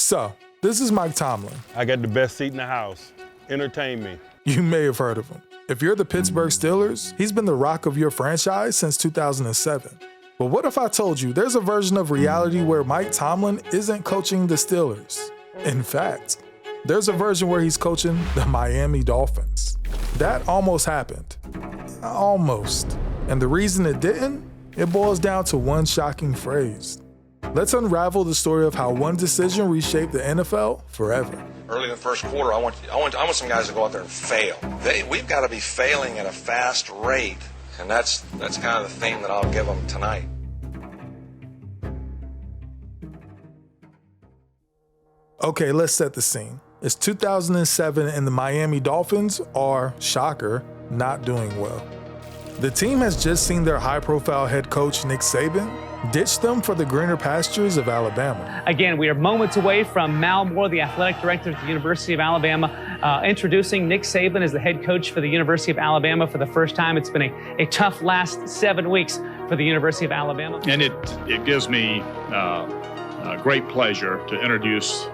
So, this is Mike Tomlin. I got the best seat in the house. Entertain me. You may have heard of him. If you're the Pittsburgh Steelers, he's been the rock of your franchise since 2007. But what if I told you there's a version of reality where Mike Tomlin isn't coaching the Steelers? In fact, there's a version where he's coaching the Miami Dolphins. That almost happened. Almost. And the reason it didn't? It boils down to one shocking phrase. Let's unravel the story of how one decision reshaped the NFL forever. Early in the first quarter, I want some guys to go out there and fail. We've got to be failing at a fast rate, and that's kind of the theme that I'll give them tonight. Okay, let's set the scene. It's 2007 and the Miami Dolphins are, shocker, not doing well. The team has just seen their high-profile head coach, Nick Saban, ditch them for the greener pastures of Alabama. Again, we are moments away from Mal Moore, the athletic director at the University of Alabama, introducing Nick Saban as the head coach for the University of Alabama for the first time. It's been a tough last 7 weeks for the University of Alabama. And it gives me great pleasure to introduce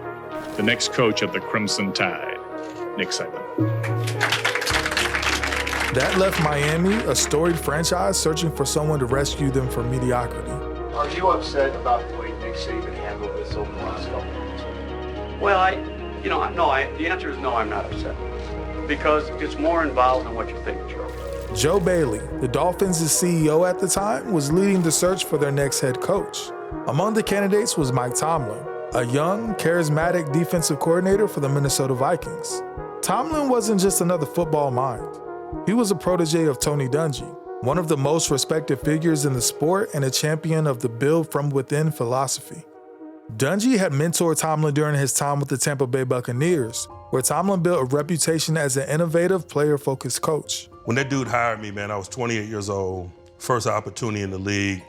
the next coach of the Crimson Tide, Nick Saban. That left Miami, a storied franchise, searching for someone to rescue them from mediocrity. Are you upset about the way Nick Saban handled this over the last couple of weeks? Well, the answer is no, I'm not upset. Because it's more involved than what you think, Joe. Joe Bailey, the Dolphins' CEO at the time, was leading the search for their next head coach. Among the candidates was Mike Tomlin, a young, charismatic defensive coordinator for the Minnesota Vikings. Tomlin wasn't just another football mind. He was a protege of Tony Dungy, one of the most respected figures in the sport and a champion of the build from within philosophy. Dungy had mentored Tomlin during his time with the Tampa Bay Buccaneers, where Tomlin built a reputation as an innovative, player-focused coach. When that dude hired me, man, I was 28 years old, first opportunity in the league.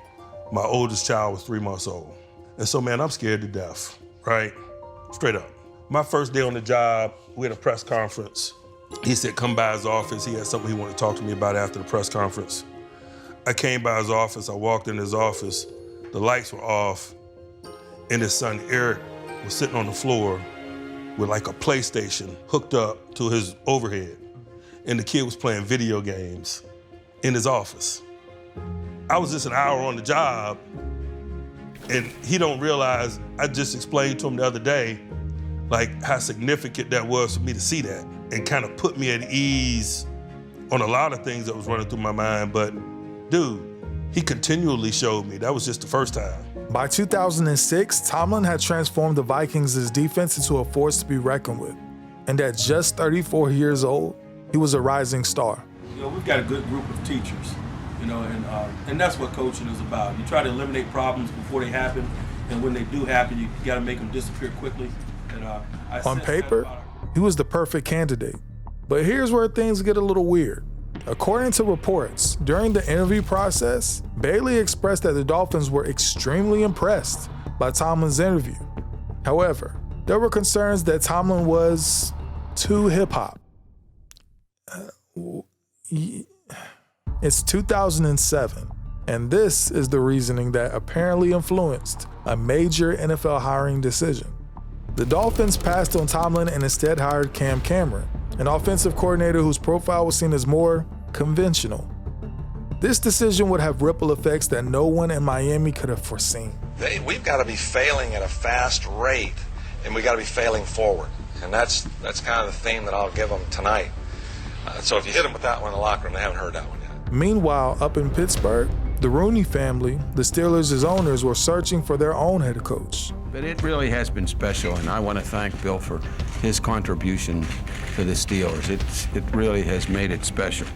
My oldest child was 3 months old. And so, man, I'm scared to death, right? Straight up. My first day on the job, we had a press conference. He said, come by his office. He had something he wanted to talk to me about after the press conference. I came by his office. I walked in his office. The lights were off. And his son, Eric, was sitting on the floor with like a PlayStation hooked up to his overhead. And the kid was playing video games in his office. I was just an hour on the job, and he don't realize, I just explained to him the other day, like how significant that was for me to see that, and kind of put me at ease on a lot of things that was running through my mind. But dude, he continually showed me. That was just the first time. By 2006, Tomlin had transformed the Vikings' defense into a force to be reckoned with. And at just 34 years old, he was a rising star. We've got a good group of teachers, and that's what coaching is about. You try to eliminate problems before they happen, and when they do happen, you got to make them disappear quickly. And on paper, he was the perfect candidate. But here's where things get a little weird. According to reports, during the interview process, Bailey expressed that the Dolphins were extremely impressed by Tomlin's interview. However, there were concerns that Tomlin was too hip-hop. It's 2007, and this is the reasoning that apparently influenced a major NFL hiring decision. The Dolphins passed on Tomlin and instead hired Cam Cameron, an offensive coordinator whose profile was seen as more conventional. This decision would have ripple effects that no one in Miami could have foreseen. We've got to be failing at a fast rate, and we've got to be failing forward. And that's kind of the theme that I'll give them tonight. So if you hit them with that one in the locker room, they haven't heard that one yet. Meanwhile, up in Pittsburgh, the Rooney family, the Steelers' owners, were searching for their own head coach. But it really has been special, and I want to thank Bill for his contribution to the Steelers. It really has made it special.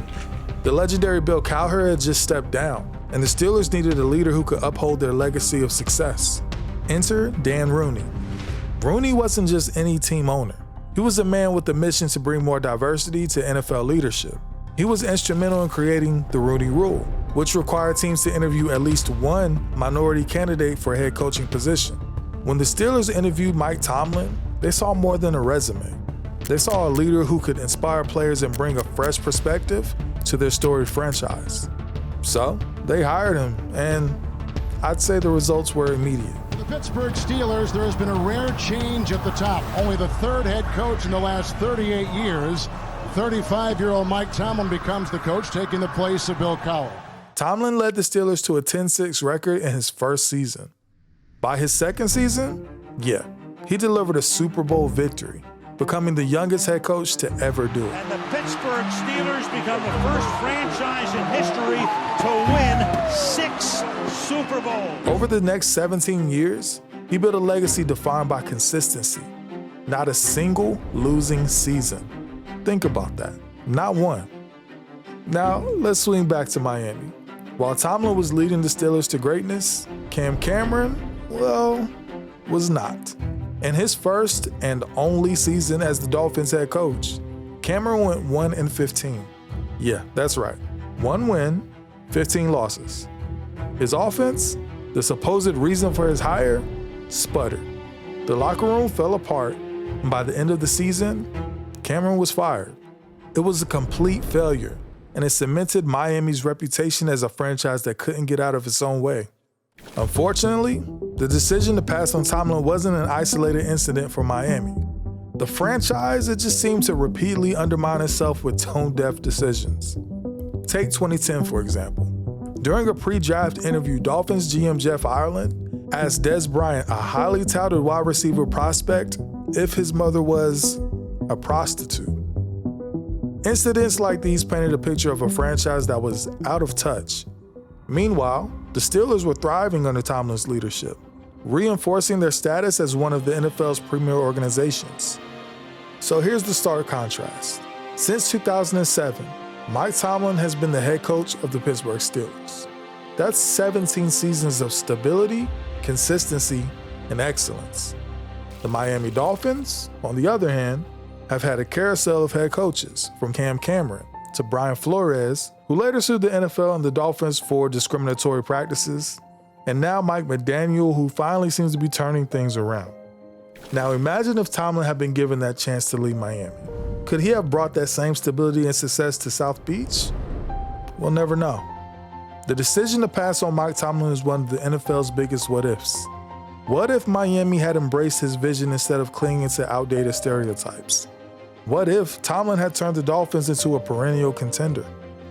The legendary Bill Cowher had just stepped down, and the Steelers needed a leader who could uphold their legacy of success. Enter Dan Rooney. Rooney wasn't just any team owner. He was a man with a mission to bring more diversity to NFL leadership. He was instrumental in creating the Rooney Rule, which required teams to interview at least one minority candidate for a head coaching position. When the Steelers interviewed Mike Tomlin, they saw more than a resume. They saw a leader who could inspire players and bring a fresh perspective to their storied franchise. So they hired him, and I'd say the results were immediate. Pittsburgh Steelers, there has been a rare change at the top. Only the third head coach in the last 38 years. 35-year-old Mike Tomlin becomes the coach, taking the place of Bill Cowher. Tomlin led the Steelers to a 10-6 record in his first season. By his second season, he delivered a Super Bowl victory, becoming the youngest head coach to ever do it. And the Pittsburgh Steelers become the first franchise in history to win 6 Super Bowls. Over the next 17 years, he built a legacy defined by consistency. Not a single losing season. Think about that. Not one. Now, let's swing back to Miami. While Tomlin was leading the Steelers to greatness, Cam Cameron, was not. In his first and only season as the Dolphins head coach, Cameron went 1-15. Yeah, that's right. 1 win, 15 losses. His offense, the supposed reason for his hire, sputtered. The locker room fell apart, and by the end of the season, Cameron was fired. It was a complete failure, and it cemented Miami's reputation as a franchise that couldn't get out of its own way. Unfortunately, the decision to pass on Tomlin wasn't an isolated incident for Miami. The franchise, it just seemed to repeatedly undermine itself with tone-deaf decisions. Take 2010, for example. During a pre-draft interview, Dolphins GM Jeff Ireland asked Des Bryant, a highly touted wide receiver prospect, if his mother was a prostitute. Incidents like these painted a picture of a franchise that was out of touch. Meanwhile, the Steelers were thriving under Tomlin's leadership, reinforcing their status as one of the NFL's premier organizations. So here's the stark contrast. Since 2007, Mike Tomlin has been the head coach of the Pittsburgh Steelers. That's 17 seasons of stability, consistency, and excellence. The Miami Dolphins, on the other hand, have had a carousel of head coaches, from Cam Cameron to Brian Flores, who later sued the NFL and the Dolphins for discriminatory practices, and now Mike McDaniel, who finally seems to be turning things around. Now imagine if Tomlin had been given that chance to lead Miami. Could he have brought that same stability and success to South Beach? We'll never know. The decision to pass on Mike Tomlin is one of the NFL's biggest what-ifs. What if Miami had embraced his vision instead of clinging to outdated stereotypes? What if Tomlin had turned the Dolphins into a perennial contender?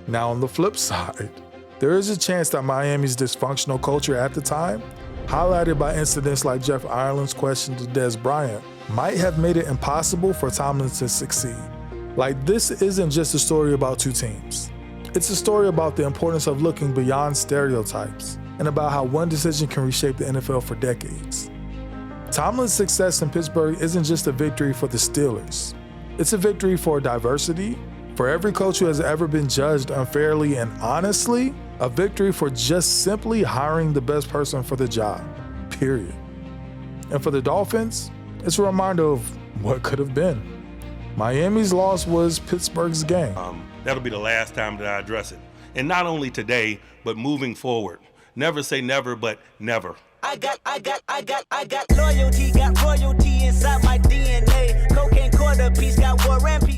Now on the flip side, there is a chance that Miami's dysfunctional culture at the time, highlighted by incidents like Jeff Ireland's question to Des Bryant, might have made it impossible for Tomlin to succeed. Like, this isn't just a story about two teams. It's a story about the importance of looking beyond stereotypes and about how one decision can reshape the NFL for decades. Tomlin's success in Pittsburgh isn't just a victory for the Steelers. It's a victory for diversity, for every coach who has ever been judged unfairly, and honestly, a victory for just simply hiring the best person for the job, period. And for the Dolphins, it's a reminder of what could have been. Miami's loss was Pittsburgh's gain. That'll be the last time that I address it. And not only today, but moving forward. Never say never, but never. I got loyalty, got royalty inside my DNA. Cocaine quarter piece, got war and peace.